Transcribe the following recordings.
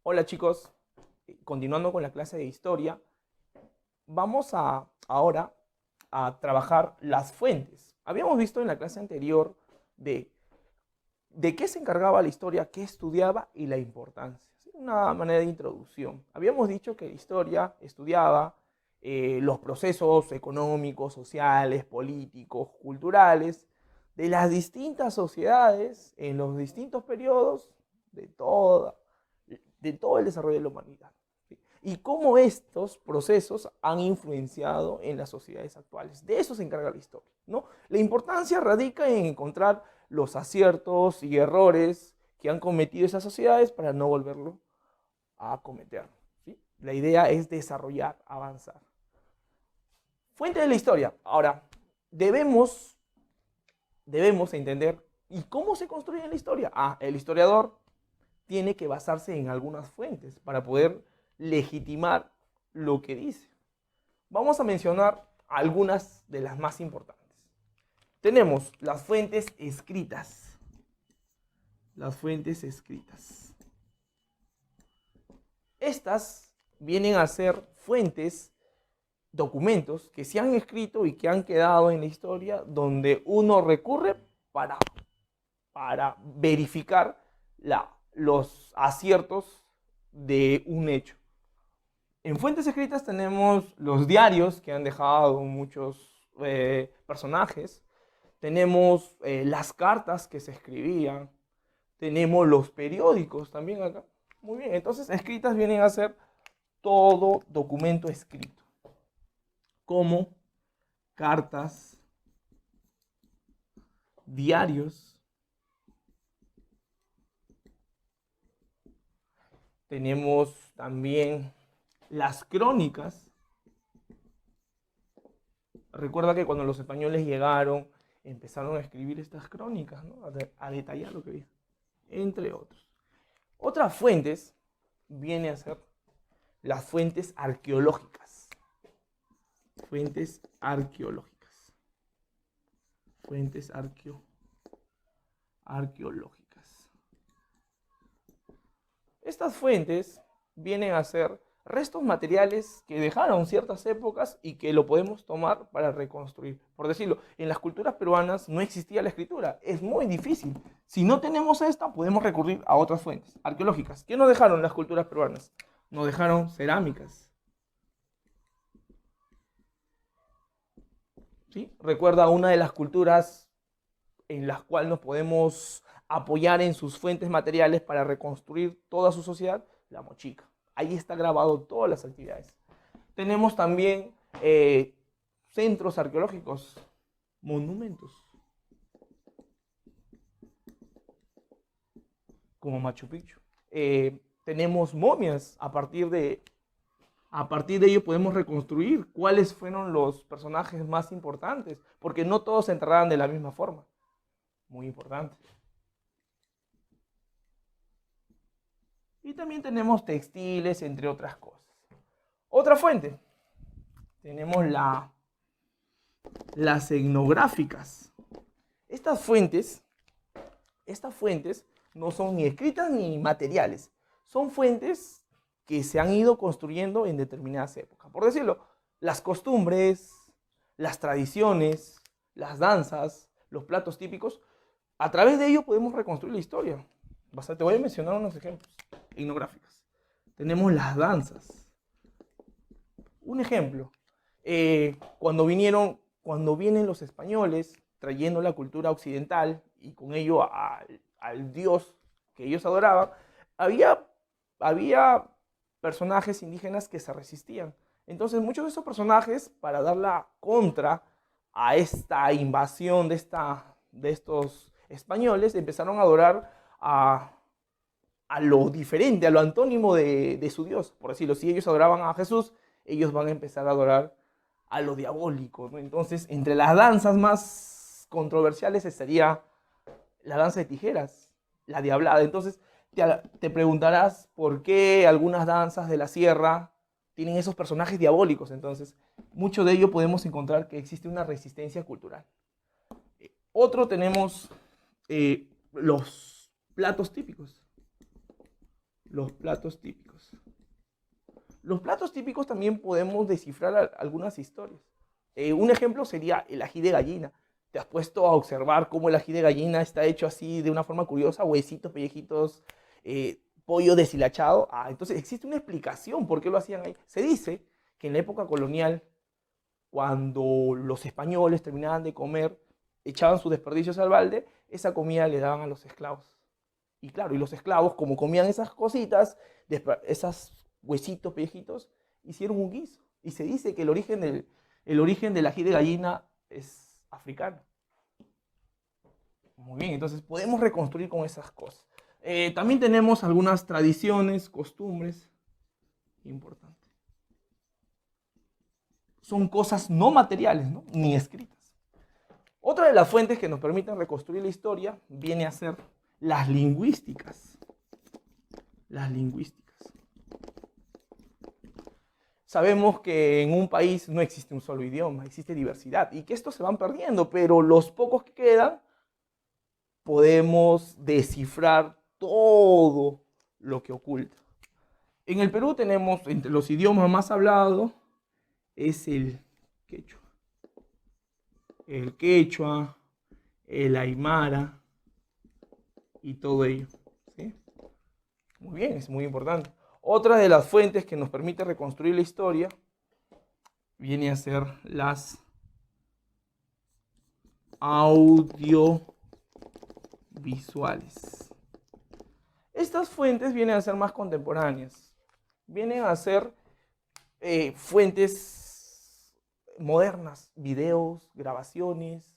Hola chicos, continuando con la clase de historia, vamos ahora a trabajar las fuentes. Habíamos visto en la clase anterior de, de qué se encargaba la historia, qué estudiaba y la importancia. ¿Sí? Una manera de introducción. Habíamos dicho que la historia estudiaba los procesos económicos, sociales, políticos, culturales de las distintas sociedades en los distintos periodos de toda de todo el desarrollo de la humanidad. ¿Sí? Y cómo estos procesos han influenciado en las sociedades actuales. De eso se encarga la historia, ¿no? La importancia radica en encontrar los aciertos y errores que han cometido esas sociedades para no volverlo a cometer. ¿Sí? La idea es desarrollar, avanzar. Fuente de la historia. Ahora, debemos, debemos entender ¿y cómo se construye la historia? El historiador tiene que basarse en algunas fuentes para poder legitimar lo que dice. Vamos a mencionar algunas de las más importantes. Tenemos las fuentes escritas. Las fuentes escritas. Estas vienen a ser fuentes, documentos que se han escrito y que han quedado en la historia donde uno recurre para, para verificar los aciertos de un hecho. En fuentes escritas tenemos los diarios que han dejado muchos personajes, tenemos las cartas que se escribían, tenemos los periódicos también acá. Muy bien, entonces escritas vienen a ser todo documento escrito, como cartas, diarios, tenemos también las crónicas. Recuerda que cuando los españoles llegaron, empezaron a escribir estas crónicas, ¿no? A detallar lo que vieron, entre otros. Otras fuentes viene a ser las fuentes arqueológicas. Fuentes arqueológicas. Fuentes arqueológicas. Estas fuentes vienen a ser restos materiales que dejaron ciertas épocas y que lo podemos tomar para reconstruir. Por decirlo, en las culturas peruanas no existía la escritura, es muy difícil. Si no tenemos esta, podemos recurrir a otras fuentes arqueológicas. ¿Qué nos dejaron las culturas peruanas? Nos dejaron cerámicas. ¿Sí? Recuerda una de las culturas en las cuales nos podemos apoyar en sus fuentes materiales para reconstruir toda su sociedad, la mochica. Ahí está grabado todas las actividades. Tenemos también centros arqueológicos, monumentos, como Machu Picchu. Tenemos momias, a partir de ello podemos reconstruir cuáles fueron los personajes más importantes, porque no todos se enterraban de la misma forma. Muy importante. Y también tenemos textiles, entre otras cosas. Otra fuente, tenemos las etnográficas. Estas fuentes, estas fuentes no son ni escritas ni materiales, son fuentes que se han ido construyendo en determinadas épocas. Por decirlo, las costumbres, las tradiciones, las danzas, los platos típicos, a través de ello podemos reconstruir la historia. Te voy a mencionar unos ejemplos etnográficos. Tenemos las danzas. Un ejemplo, cuando vienen los españoles trayendo la cultura occidental y con ello al dios que ellos adoraban, había, había personajes indígenas que se resistían. Entonces muchos de esos personajes, para dar la contra a esta invasión de estos españoles, empezaron a adorar a lo diferente, a lo antónimo de su Dios. Por decirlo, si ellos adoraban a Jesús, ellos van a empezar a adorar a lo diabólico, ¿no? Entonces, entre las danzas más controversiales estaría la danza de tijeras, la diablada. Entonces, te preguntarás por qué algunas danzas de la sierra tienen esos personajes diabólicos. Entonces, mucho de ello podemos encontrar que existe una resistencia cultural. Otro tenemos los platos típicos. Los platos típicos. Los platos típicos también podemos descifrar algunas historias. Un ejemplo sería el ají de gallina. ¿Te has puesto a observar cómo el ají de gallina está hecho así de una forma curiosa? Huesitos, pellejitos, pollo deshilachado. Entonces existe una explicación por qué lo hacían ahí. Se dice que en la época colonial, cuando los españoles terminaban de comer, echaban sus desperdicios al balde, esa comida le daban a los esclavos. Y claro, y los esclavos, como comían esas cositas, esas huesitos, pellejitos, hicieron un guiso. Y se dice que el origen del ají de gallina es africano. Muy bien, entonces podemos reconstruir con esas cosas. También tenemos algunas tradiciones, costumbres importantes. Son cosas no materiales, ¿no? Ni escritas. Otra de las fuentes que nos permiten reconstruir la historia viene a ser las lingüísticas. Las lingüísticas. Sabemos que en un país no existe un solo idioma, existe diversidad y que estos se van perdiendo, pero los pocos que quedan podemos descifrar todo lo que oculta. En el Perú tenemos entre los idiomas más hablados es el quechua, el aymara y todo ello. ¿Sí? Muy bien, es muy importante. Otra de las fuentes que nos permite reconstruir la historia viene a ser las audiovisuales. Estas fuentes vienen a ser más contemporáneas, vienen a ser fuentes modernas, videos, grabaciones,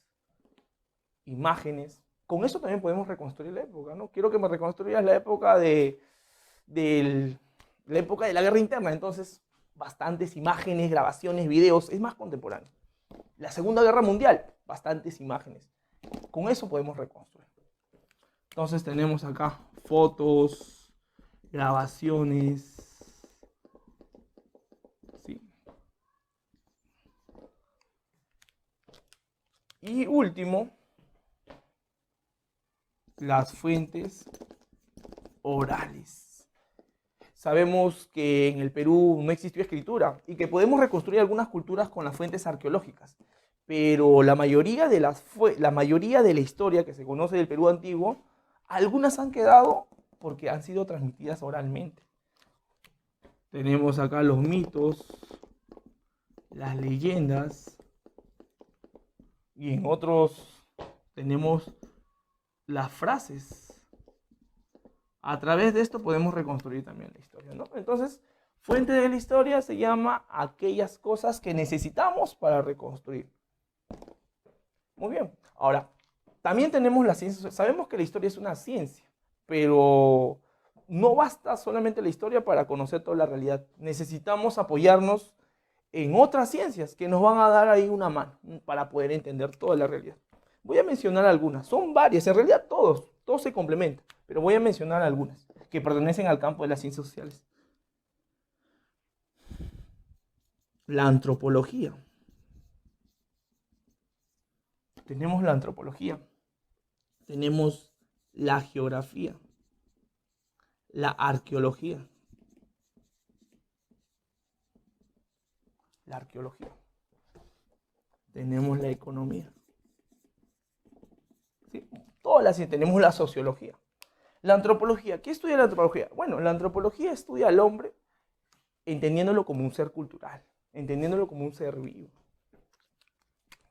imágenes. Con eso también podemos reconstruir la época, ¿no? Quiero que me reconstruyas la época la época de la guerra interna, entonces bastantes imágenes, grabaciones, videos, es más contemporáneo. La Segunda Guerra Mundial, bastantes imágenes. Con eso podemos reconstruir. Entonces tenemos acá fotos, grabaciones. ¿Sí? Y último, las fuentes orales. Sabemos que en el Perú no existió escritura y que podemos reconstruir algunas culturas con las fuentes arqueológicas, pero la mayoría de la historia que se conoce del Perú antiguo, algunas han quedado porque han sido transmitidas oralmente. Tenemos acá los mitos, las leyendas y en otros tenemos las frases. A través de esto podemos reconstruir también la historia, ¿no? Entonces, fuente de la historia se llama aquellas cosas que necesitamos para reconstruir. Muy bien. Ahora, también tenemos la ciencia. Sabemos que la historia es una ciencia, pero no basta solamente la historia para conocer toda la realidad. Necesitamos apoyarnos en otras ciencias que nos van a dar ahí una mano para poder entender toda la realidad. Voy a mencionar algunas. Son varias. En realidad todos se complementan, pero voy a mencionar algunas que pertenecen al campo de las ciencias sociales. La antropología. Tenemos la antropología. Tenemos la geografía, la arqueología. La arqueología. Tenemos la economía. ¿Sí? Todas las tenemos la sociología. La antropología. ¿Qué estudia la antropología? Bueno, la antropología estudia al hombre entendiéndolo como un ser cultural, entendiéndolo como un ser vivo.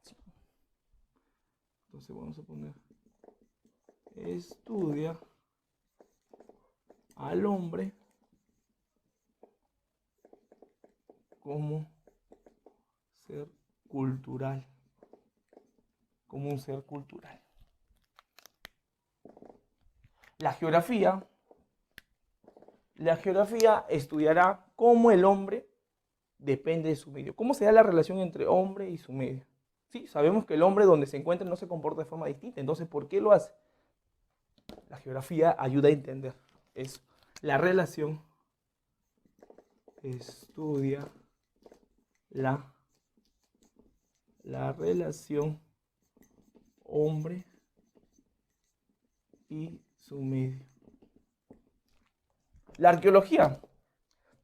¿Sí? Entonces vamos a poner estudia al hombre como ser cultural, como un ser cultural. La geografía estudiará cómo el hombre depende de su medio, cómo se da la relación entre hombre y su medio. Sí, sabemos que el hombre donde se encuentra no se comporta de forma distinta, entonces ¿por qué lo hace? La geografía ayuda a entender eso. La relación estudia la relación hombre y su medio. La arqueología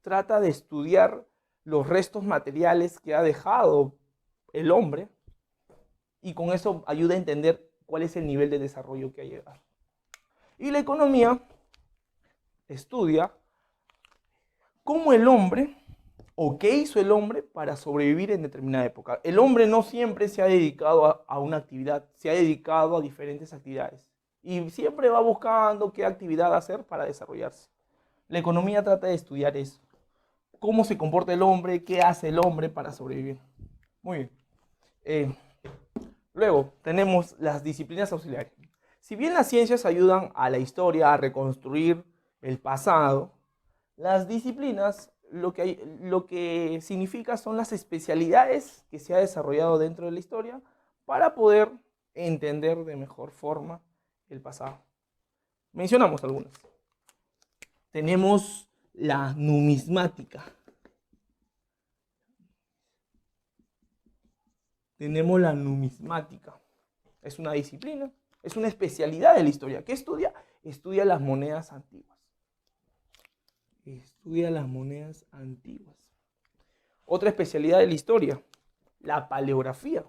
trata de estudiar los restos materiales que ha dejado el hombre y con eso ayuda a entender cuál es el nivel de desarrollo que ha llegado. Y la economía estudia cómo el hombre o qué hizo el hombre para sobrevivir en determinada época. El hombre no siempre se ha dedicado a una actividad, se ha dedicado a diferentes actividades y siempre va buscando qué actividad hacer para desarrollarse. La economía trata de estudiar eso. Cómo se comporta el hombre, qué hace el hombre para sobrevivir. Muy bien. Luego tenemos las disciplinas auxiliares. Si bien las ciencias ayudan a la historia a reconstruir el pasado, las disciplinas lo que significa son las especialidades que se ha desarrollado dentro de la historia para poder entender de mejor forma el pasado. Mencionamos algunas. Tenemos la numismática. Tenemos la numismática. Es una disciplina, es una especialidad de la historia. ¿Qué estudia? Estudia las monedas antiguas. Estudia las monedas antiguas. Otra especialidad de la historia, la paleografía.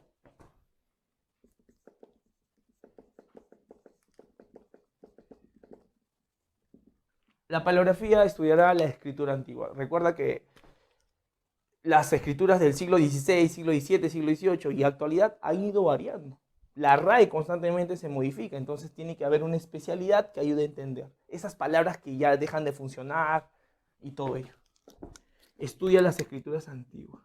La paleografía estudiará la escritura antigua. Recuerda que las escrituras del siglo XVI, siglo XVII, siglo XVIII y actualidad han ido variando. La RAE constantemente se modifica, entonces tiene que haber una especialidad que ayude a entender esas palabras que ya dejan de funcionar y todo ello. Estudia las escrituras antiguas.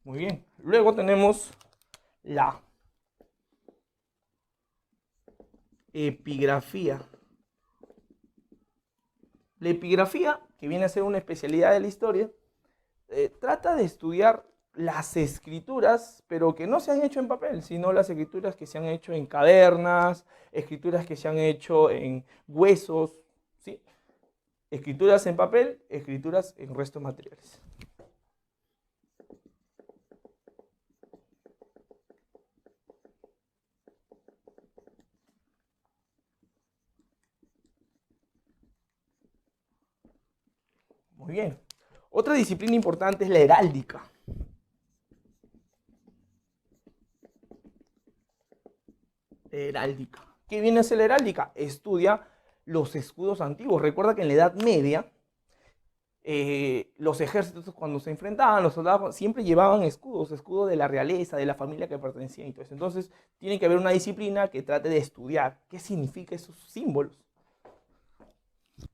Muy bien. Luego tenemos la epigrafía. La epigrafía, que viene a ser una especialidad de la historia, trata de estudiar las escrituras, pero que no se han hecho en papel, sino las escrituras que se han hecho en cavernas, escrituras que se han hecho en huesos, ¿sí? Escrituras en papel, escrituras en restos materiales. Muy bien. Otra disciplina importante es la heráldica. Heráldica. ¿Qué viene a ser la heráldica? Estudia los escudos antiguos. Recuerda que en la Edad Media, los ejércitos cuando se enfrentaban, los soldados siempre llevaban escudos, escudos de la realeza, de la familia que pertenecían y todo eso. Entonces, tiene que haber una disciplina que trate de estudiar qué significan esos símbolos.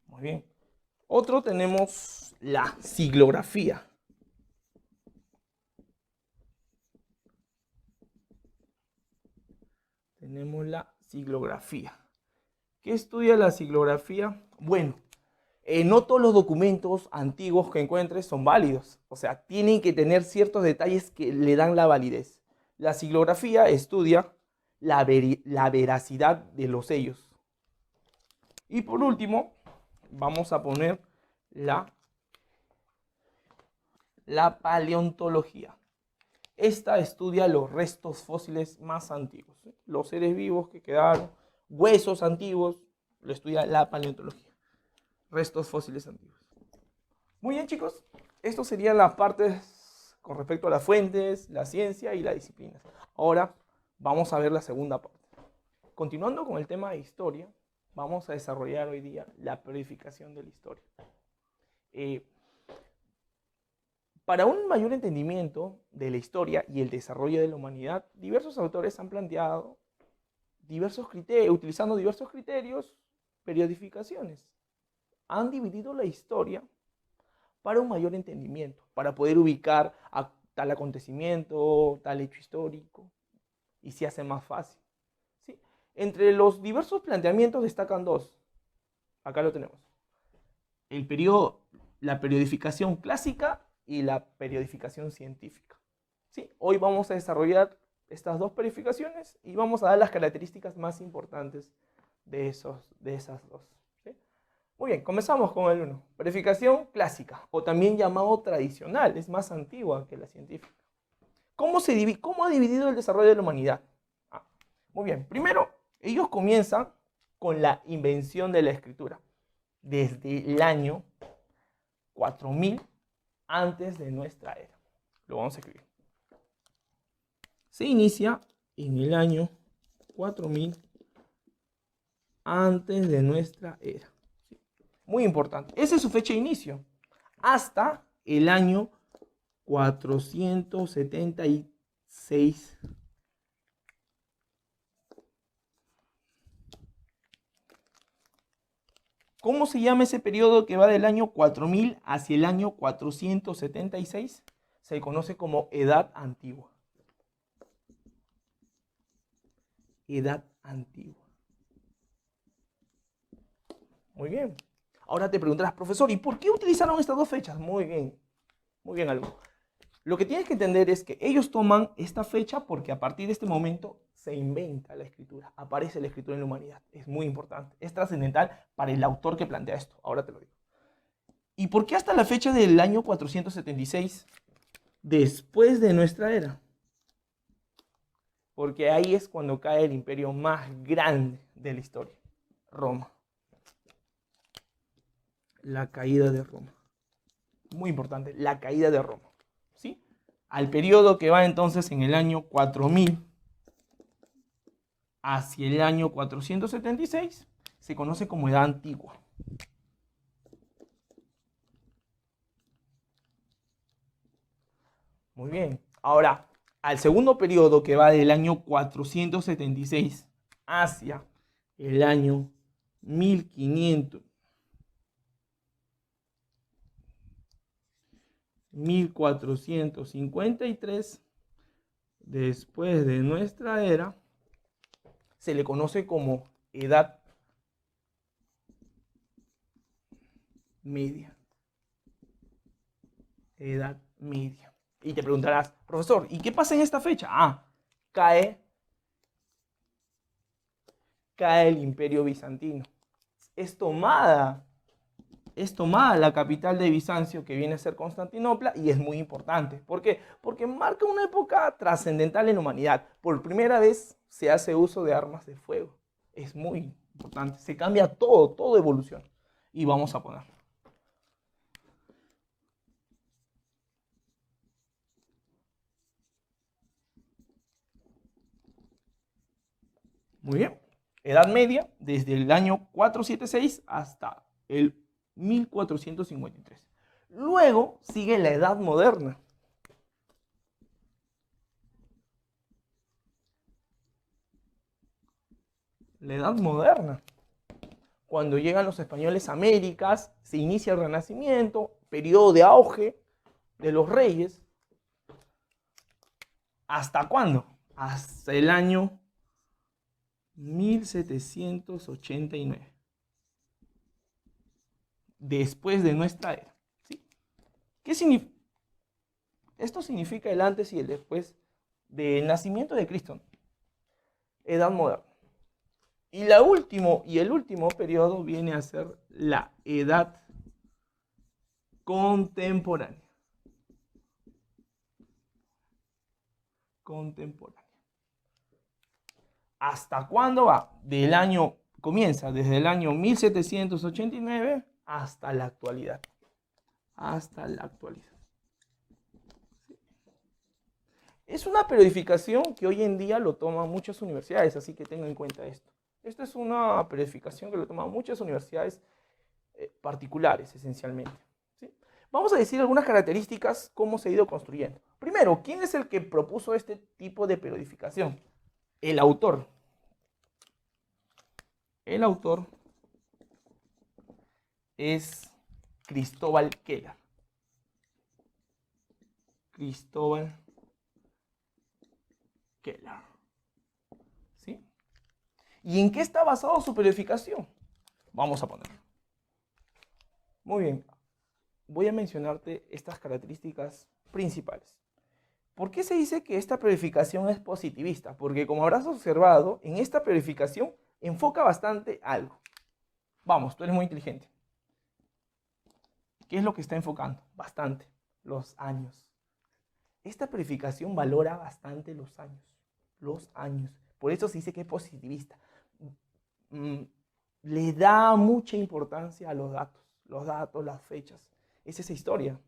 Muy bien. Otro tenemos la siglografía. Tenemos la siglografía. ¿Qué estudia la siglografía? Bueno, no todos los documentos antiguos que encuentres son válidos. O sea, tienen que tener ciertos detalles que le dan la validez. La siglografía estudia la veracidad de los sellos. Y por último, vamos a poner la paleontología. Esta estudia los restos fósiles más antiguos, ¿sí? Los seres vivos que quedaron, huesos antiguos, lo estudia la paleontología. Restos fósiles antiguos. Muy bien, chicos, estas serían las partes con respecto a las fuentes, la ciencia y las disciplinas. Ahora vamos a ver la segunda parte. Continuando con el tema de historia, vamos a desarrollar hoy día la periodificación de la historia. Para un mayor entendimiento de la historia y el desarrollo de la humanidad, diversos autores han planteado diversos criterios, utilizando diversos criterios, periodificaciones. Han dividido la historia para un mayor entendimiento, para poder ubicar a tal acontecimiento, tal hecho histórico, y se hace más fácil. ¿Sí? Entre los diversos planteamientos destacan dos. Acá lo tenemos. La periodificación clásica y la periodificación científica. ¿Sí? Hoy vamos a desarrollar estas dos periodificaciones y vamos a dar las características más importantes de esas dos. ¿Sí? Muy bien, comenzamos con el 1. Periodificación clásica, o también llamado tradicional, es más antigua que la científica. ¿Cómo ha dividido el desarrollo de la humanidad? Muy bien, primero, ellos comienzan con la invención de la escritura, desde el año 4000 antes de nuestra era. Lo vamos a escribir. Se inicia en el año 4000 antes de nuestra era. Muy importante. Esa es su fecha de inicio. Hasta el año 476. ¿Cómo se llama ese periodo que va del año 4000 hacia el año 476? Se conoce como Edad Antigua. Edad Antigua. Muy bien. Ahora te preguntarás, profesor, ¿y por qué utilizaron estas dos fechas? Muy bien, algo. Lo que tienes que entender es que ellos toman esta fecha porque a partir de este momento se inventa la escritura, aparece la escritura en la humanidad. Es muy importante, es trascendental para el autor que plantea esto. Ahora te lo digo. ¿Y por qué hasta la fecha del año 476 después de nuestra era? Porque ahí es cuando cae el imperio más grande de la historia, Roma. La caída de Roma. Muy importante, la caída de Roma. ¿Sí? Al periodo que va entonces en el año 4000 hacia el año 476 se conoce como Edad Antigua. Muy bien. Ahora, al segundo periodo que va del año 476 hacia el año 1500, 1453, después de nuestra era, se le conoce como Edad Media. Edad Media. Y te preguntarás, profesor, ¿y qué pasa en esta fecha? Cae el Imperio Bizantino. Es tomada la capital de Bizancio, que viene a ser Constantinopla, y es muy importante. ¿Por qué? Porque marca una época trascendental en la humanidad. Por primera vez se hace uso de armas de fuego. Es muy importante. Se cambia todo evoluciona. Y vamos a poner. Muy bien. Edad Media, desde el año 476 hasta el 1453. Luego sigue la Edad Moderna. La Edad Moderna. Cuando llegan los españoles a Américas, se inicia el Renacimiento, periodo de auge de los reyes. ¿Hasta cuándo? Hasta el año 1789. Después de nuestra era. ¿Sí? ¿Qué significa? Esto significa el antes y el después del nacimiento de Cristo. Edad Moderna. Y el último periodo viene a ser la Edad Contemporánea. ¿Hasta cuándo va? Comienza desde el año 1789 hasta la actualidad. Es una periodificación que hoy en día lo toman muchas universidades, así que tengan en cuenta esto. Esta es una periodificación que lo toman muchas universidades particulares, esencialmente. ¿Sí? Vamos a decir algunas características, cómo se ha ido construyendo. Primero, ¿quién es el que propuso este tipo de periodificación? El autor. El autor es Cristóbal Keller. Cristóbal Keller. ¿Sí? ¿Y en qué está basado su periodificación? Vamos a poner. Muy bien. Voy a mencionarte estas características principales. ¿Por qué se dice que esta periodificación es positivista? Porque como habrás observado, en esta periodificación enfoca bastante algo. Vamos, tú eres muy inteligente. ¿Qué es lo que está enfocando? Bastante, los años. Esta periodificación valora bastante los años. Los años. Por eso se dice que es positivista. Le da mucha importancia a los datos, las fechas. Es esa historia.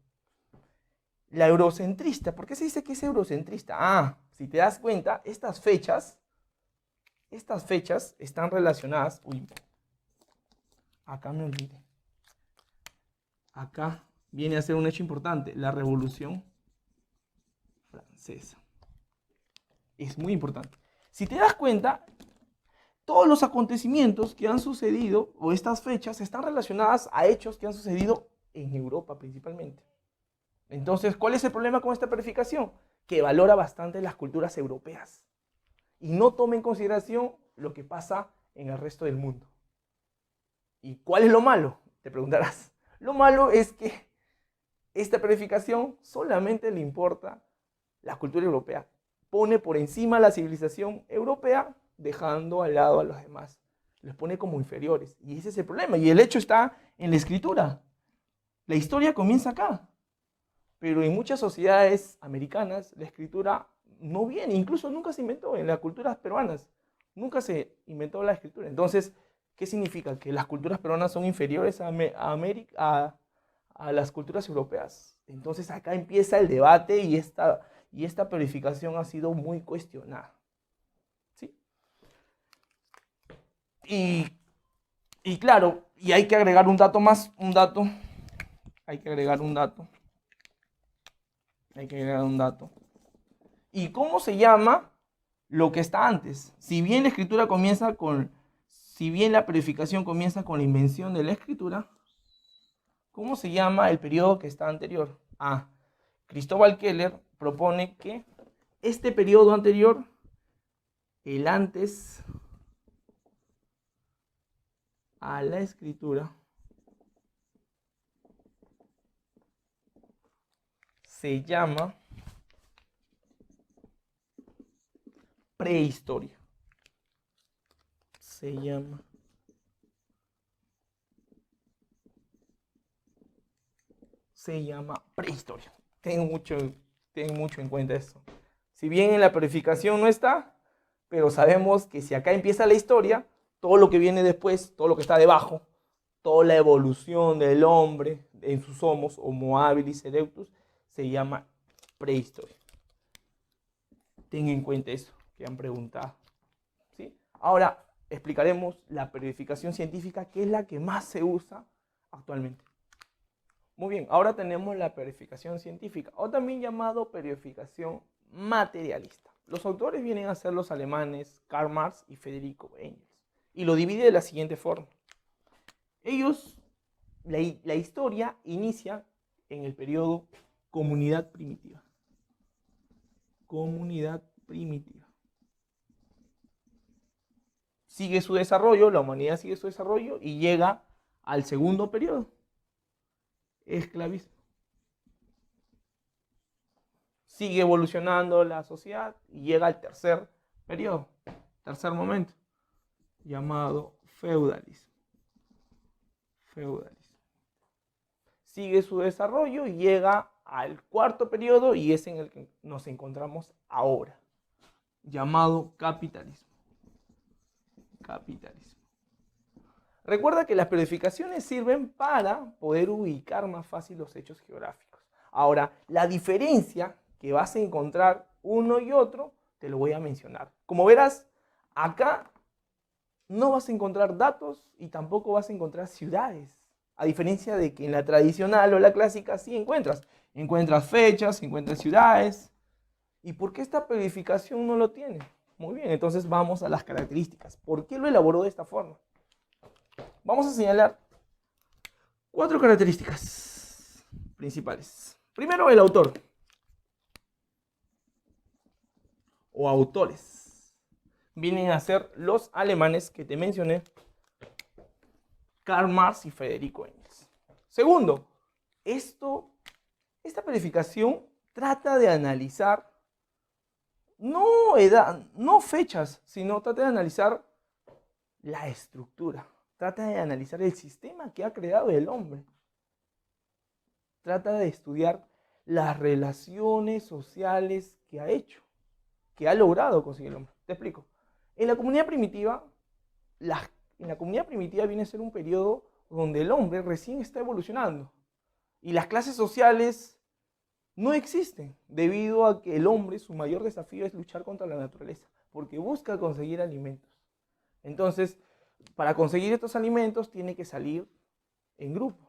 La eurocentrista, ¿por qué se dice que es eurocentrista? Si te das cuenta, estas fechas están relacionadas. Uy, acá me olvidé. Acá viene a ser un hecho importante, la Revolución Francesa. Es muy importante. Si te das cuenta, todos los acontecimientos que han sucedido, o estas fechas, están relacionadas a hechos que han sucedido en Europa principalmente. Entonces, ¿cuál es el problema con esta periodificación? Que valora bastante las culturas europeas y no toma en consideración lo que pasa en el resto del mundo. ¿Y cuál es lo malo? Te preguntarás. Lo malo es que esta periodificación solamente le importa la cultura europea. Pone por encima la civilización europea, dejando al lado a los demás. Los pone como inferiores. Y ese es el problema. Y el hecho está en la escritura. La historia comienza acá. Pero en muchas sociedades americanas la escritura no viene, incluso nunca se inventó en las culturas peruanas. Nunca se inventó la escritura. Entonces, ¿qué significa? ¿Que las culturas peruanas son inferiores a las culturas europeas? Entonces acá empieza el debate y esta periodificación ha sido muy cuestionada. ¿Sí? Y claro, y hay que agregar un dato más, hay que agregar un dato. ¿Y cómo se llama lo que está antes? Si bien la periodificación comienza con la invención de la escritura, ¿cómo se llama el periodo que está anterior? Cristóbal Keller propone que este periodo anterior, el antes a la escritura, se llama prehistoria. Se llama prehistoria. Ten mucho en cuenta esto. Si bien en la periodificación no está, pero sabemos que si acá empieza la historia, todo lo que viene después, todo lo que está debajo, toda la evolución del hombre en sus homos, Homo habilis erectus, se llama prehistoria. Ten en cuenta eso que han preguntado. ¿Sí? Ahora explicaremos la periodificación científica, que es la que más se usa actualmente. Muy bien, ahora tenemos la periodificación científica, o también llamado periodificación materialista. Los autores vienen a ser los alemanes Karl Marx y Federico Engels, y lo divide de la siguiente forma. La historia inicia en el periodo comunidad primitiva. Comunidad primitiva. Sigue su desarrollo, la humanidad sigue su desarrollo y llega al segundo periodo. Esclavismo. Sigue evolucionando la sociedad y llega al tercer periodo, tercer momento, llamado feudalismo. Sigue su desarrollo y llega al cuarto periodo, y es en el que nos encontramos ahora, llamado capitalismo. Recuerda que las periodificaciones sirven para poder ubicar más fácil los hechos geográficos. Ahora, la diferencia que vas a encontrar uno y otro, te lo voy a mencionar. Como verás, acá no vas a encontrar datos y tampoco vas a encontrar ciudades. A diferencia de que en la tradicional o la clásica sí encuentras fechas, encuentras ciudades. ¿Y por qué esta periodificación no lo tiene? Muy bien, entonces vamos a las características. ¿Por qué lo elaboró de esta forma? Vamos a señalar 4 características principales. Primero, el autor o autores. Vienen a ser los alemanes que te mencioné, Karl Marx y Federico Engels. Segundo, esta periodificación trata de analizar no fechas, sino trata de analizar la estructura. Trata de analizar el sistema que ha creado el hombre. trata de estudiar las relaciones sociales que ha hecho, que ha logrado conseguir el hombre. Te explico. En la comunidad primitiva, en la comunidad primitiva viene a ser un periodo donde el hombre recién está evolucionando y las clases sociales no existen, debido a que el hombre, su mayor desafío es luchar contra la naturaleza, porque busca conseguir alimentos. Entonces, para conseguir estos alimentos tiene que salir en grupo.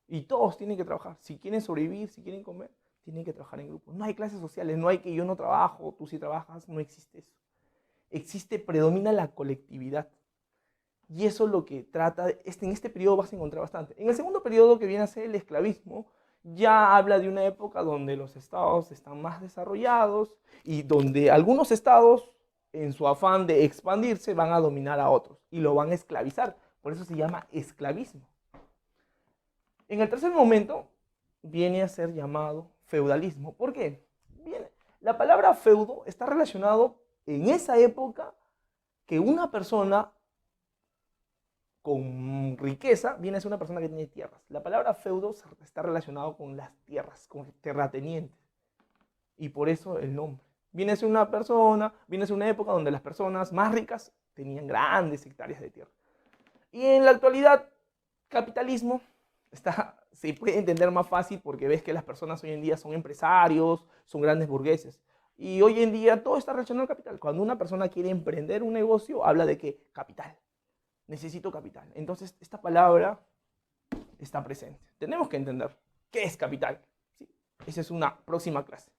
Y todos tienen que trabajar. Si quieren sobrevivir, si quieren comer, tienen que trabajar en grupo. No hay clases sociales, no hay que yo no trabajo, tú sí trabajas, no existe eso. Predomina la colectividad. Y eso es lo que trata, en este periodo vas a encontrar bastante. En el segundo periodo, que viene a ser el esclavismo, ya habla de una época donde los estados están más desarrollados y donde algunos estados, en su afán de expandirse, van a dominar a otros y lo van a esclavizar. Por eso se llama esclavismo. En el tercer momento viene a ser llamado feudalismo. ¿Por qué? Bien, la palabra feudo está relacionado en esa época que una persona con riqueza viene a ser una persona que tiene tierras. La palabra feudo está relacionado con las tierras, con terratenientes. Y por eso el nombre. Viene a ser una persona, viene a ser una época donde las personas más ricas tenían grandes hectáreas de tierra. Y en la actualidad, capitalismo se puede entender más fácil porque ves que las personas hoy en día son empresarios, son grandes burgueses. Y hoy en día todo está relacionado al capital. Cuando una persona quiere emprender un negocio, habla de que capital. Necesito capital. Entonces, esta palabra está presente. Tenemos que entender qué es capital. ¿Sí? Esa es una próxima clase.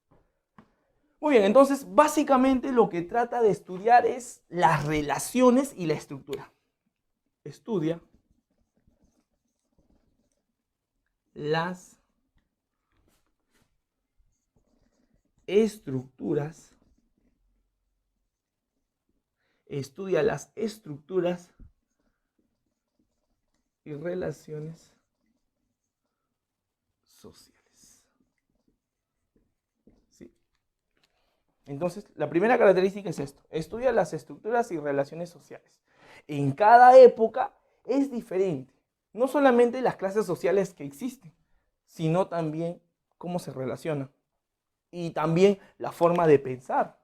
Muy bien, entonces, básicamente lo que trata de estudiar es las relaciones y la estructura. Estudia las estructuras. Estudia las estructuras y relaciones sociales. ¿Sí? Entonces, la primera característica es esto. Estudia las estructuras y relaciones sociales. En cada época es diferente. No solamente las clases sociales que existen, sino también cómo se relacionan. Y también la forma de pensar.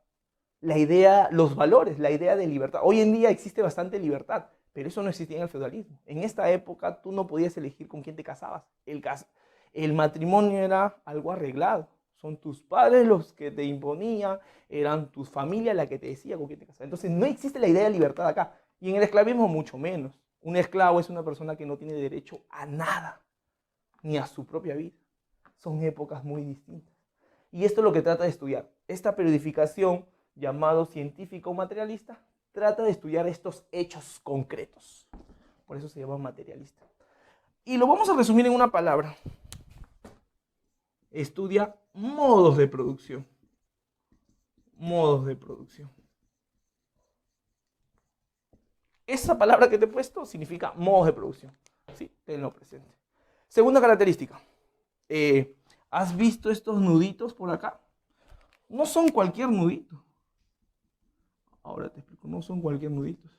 La idea, los valores, la idea de libertad. Hoy en día existe bastante libertad, pero eso no existía en el feudalismo. En esta época tú no podías elegir con quién te casabas. El matrimonio era algo arreglado. Son tus padres los que te imponían, eran tus familias la que te decía con quién te casabas. Entonces no existe la idea de libertad acá. Y en el esclavismo mucho menos. Un esclavo es una persona que no tiene derecho a nada, ni a su propia vida. Son épocas muy distintas. Y esto es lo que trata de estudiar. Esta periodificación, llamado científico materialista, trata de estudiar estos hechos concretos. Por eso se llama materialista. Y lo vamos a resumir en una palabra. Estudia modos de producción. Modos de producción. Esa palabra que te he puesto significa modos de producción. Sí, tenlo presente. Segunda característica. ¿Has visto estos nuditos por acá? No son cualquier nudito. Ahora te explico, no son cualquier nuditos.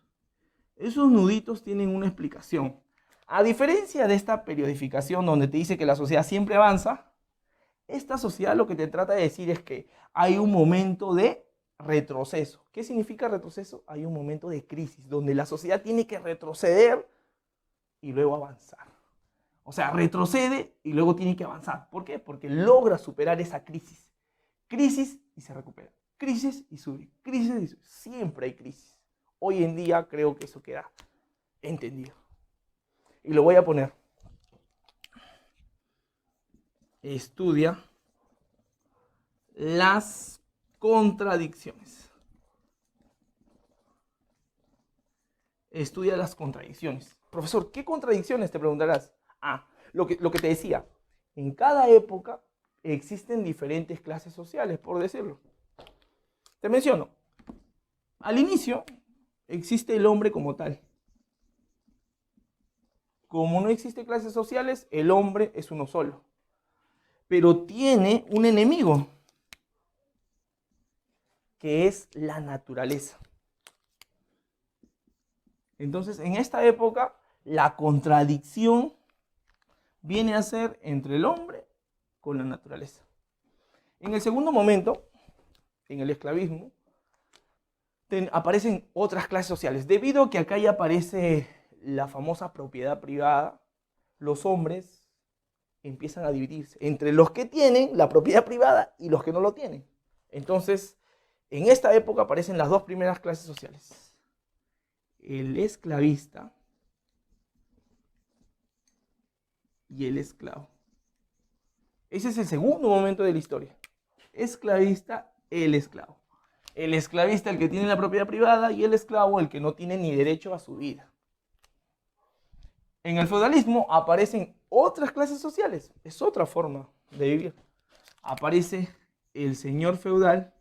Esos nuditos tienen una explicación. A diferencia de esta periodificación donde te dice que la sociedad siempre avanza, esta sociedad lo que te trata de decir es que hay un momento de retroceso. ¿Qué significa retroceso? Hay un momento de crisis donde la sociedad tiene que retroceder y luego avanzar. O sea, retrocede y luego tiene que avanzar. ¿Por qué? Porque logra superar esa crisis. Crisis y se recupera. Crisis y sube. Crisis y sube. Siempre hay crisis. Hoy en día creo que eso queda entendido. Y lo voy a poner. Estudia las contradicciones. Estudia las contradicciones. Profesor, ¿qué contradicciones? Te preguntarás. Lo que te decía. En cada época existen diferentes clases sociales, por decirlo. Te menciono. Al inicio existe el hombre como tal. Como no existe clases sociales, el hombre es uno solo. Pero tiene un enemigo, que es la naturaleza. Entonces, en esta época, la contradicción viene a ser entre el hombre con la naturaleza. En el segundo momento, en el esclavismo, aparecen otras clases sociales. Debido a que acá ya aparece la famosa propiedad privada, los hombres empiezan a dividirse entre los que tienen la propiedad privada y los que no lo tienen. Entonces, en esta época aparecen las dos primeras clases sociales. El esclavista y el esclavo. Ese es el segundo momento de la historia. Esclavista, el esclavo. El esclavista, el que tiene la propiedad privada, y el esclavo, el que no tiene ni derecho a su vida. En el feudalismo aparecen otras clases sociales. Es otra forma de vivir. Aparece el señor feudal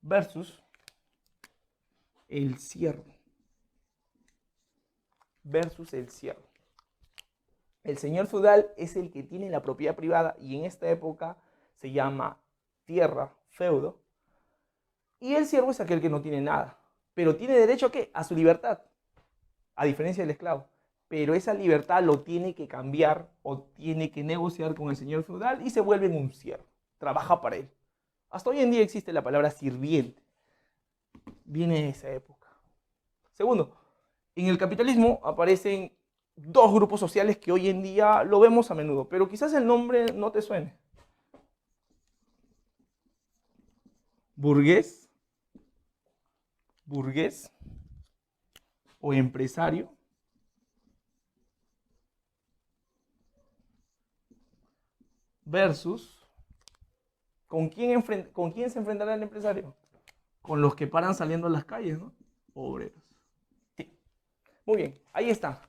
versus el siervo. Versus el siervo. El señor feudal es el que tiene la propiedad privada y en esta época se llama tierra, feudo. Y el siervo es aquel que no tiene nada, pero tiene derecho ¿a qué? A su libertad, a diferencia del esclavo. Pero esa libertad lo tiene que cambiar o tiene que negociar con el señor feudal y se vuelve un siervo, trabaja para él. Hasta hoy en día existe la palabra sirviente, viene de esa época. Segundo, en el capitalismo aparecen dos grupos sociales que hoy en día lo vemos a menudo, pero quizás el nombre no te suene. Burgués o empresario versus ¿con quién se enfrentará el empresario? Con los que paran saliendo a las calles, ¿no? Obreros. Sí. Muy bien, ahí está.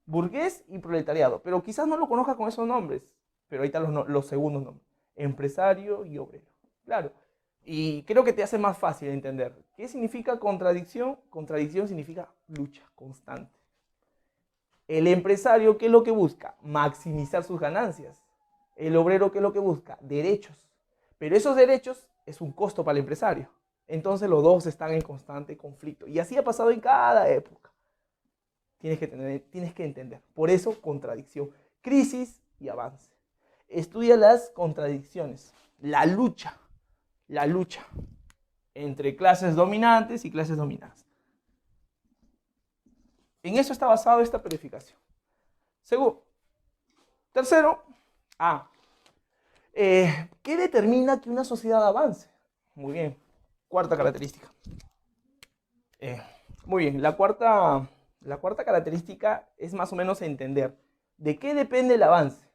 Burgués y proletariado, pero quizás no lo conozcas con esos nombres, pero ahí están los segundos nombres. Empresario y obrero. Claro. Y creo que te hace más fácil entender. ¿Qué significa contradicción? Contradicción significa lucha constante. El empresario, ¿qué es lo que busca? Maximizar sus ganancias. El obrero, ¿qué es lo que busca? Derechos. Pero esos derechos es un costo para el empresario. Entonces los dos están en constante conflicto. Y así ha pasado en cada época. Tienes que entender. Por eso, contradicción. Crisis y avance. Estudia las contradicciones. La lucha entre clases dominantes y clases dominadas. En eso está basada esta periodificación. Tercero, ¿qué determina que una sociedad avance? Muy bien, cuarta característica. Muy bien, la cuarta característica es más o menos entender de qué depende el avance.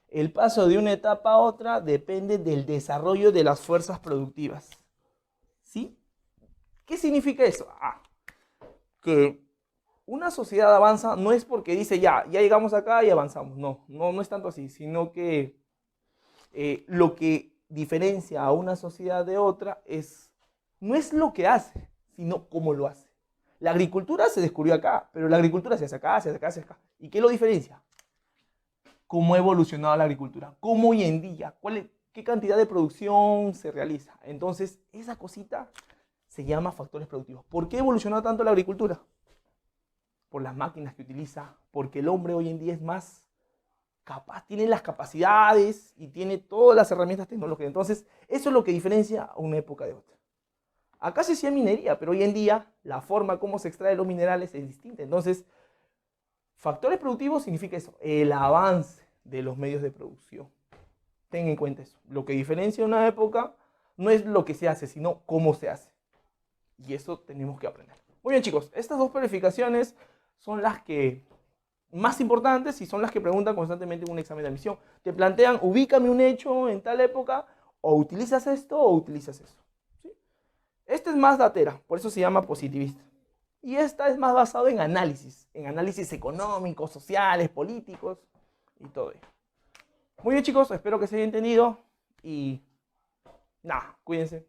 El paso de una etapa a otra depende del desarrollo de las fuerzas productivas. ¿Sí? ¿Qué significa eso? Que una sociedad avanza no es porque dice ya llegamos acá y avanzamos. No es tanto así, sino que lo que diferencia a una sociedad de otra no es lo que hace, sino cómo lo hace. La agricultura se descubrió acá, pero la agricultura se hace acá, se hace acá, se hace acá. ¿Y qué lo diferencia? Cómo ha evolucionado la agricultura, cómo hoy en día, qué cantidad de producción se realiza. Entonces, esa cosita se llama factores productivos. ¿Por qué evolucionó tanto la agricultura? Por las máquinas que utiliza, porque el hombre hoy en día es más capaz, tiene las capacidades y tiene todas las herramientas tecnológicas. Entonces, eso es lo que diferencia a una época de otra. Acá se hacía minería, pero hoy en día la forma como se extrae los minerales es distinta. Entonces, factores productivos significa eso, el avance de los medios de producción. Ten en cuenta eso. Lo que diferencia una época no es lo que se hace, sino cómo se hace. Y eso tenemos que aprender. Muy bien, chicos, estas dos verificaciones son las que más importantes y son las que preguntan constantemente en un examen de admisión. Te plantean, ubícame un hecho en tal época, o utilizas esto o utilizas eso. ¿Sí? Este es más datera, por eso se llama positivista. Y esta es más basado en análisis económicos, sociales, políticos y todo ello. Muy bien, chicos, espero que se haya entendido y nada, cuídense.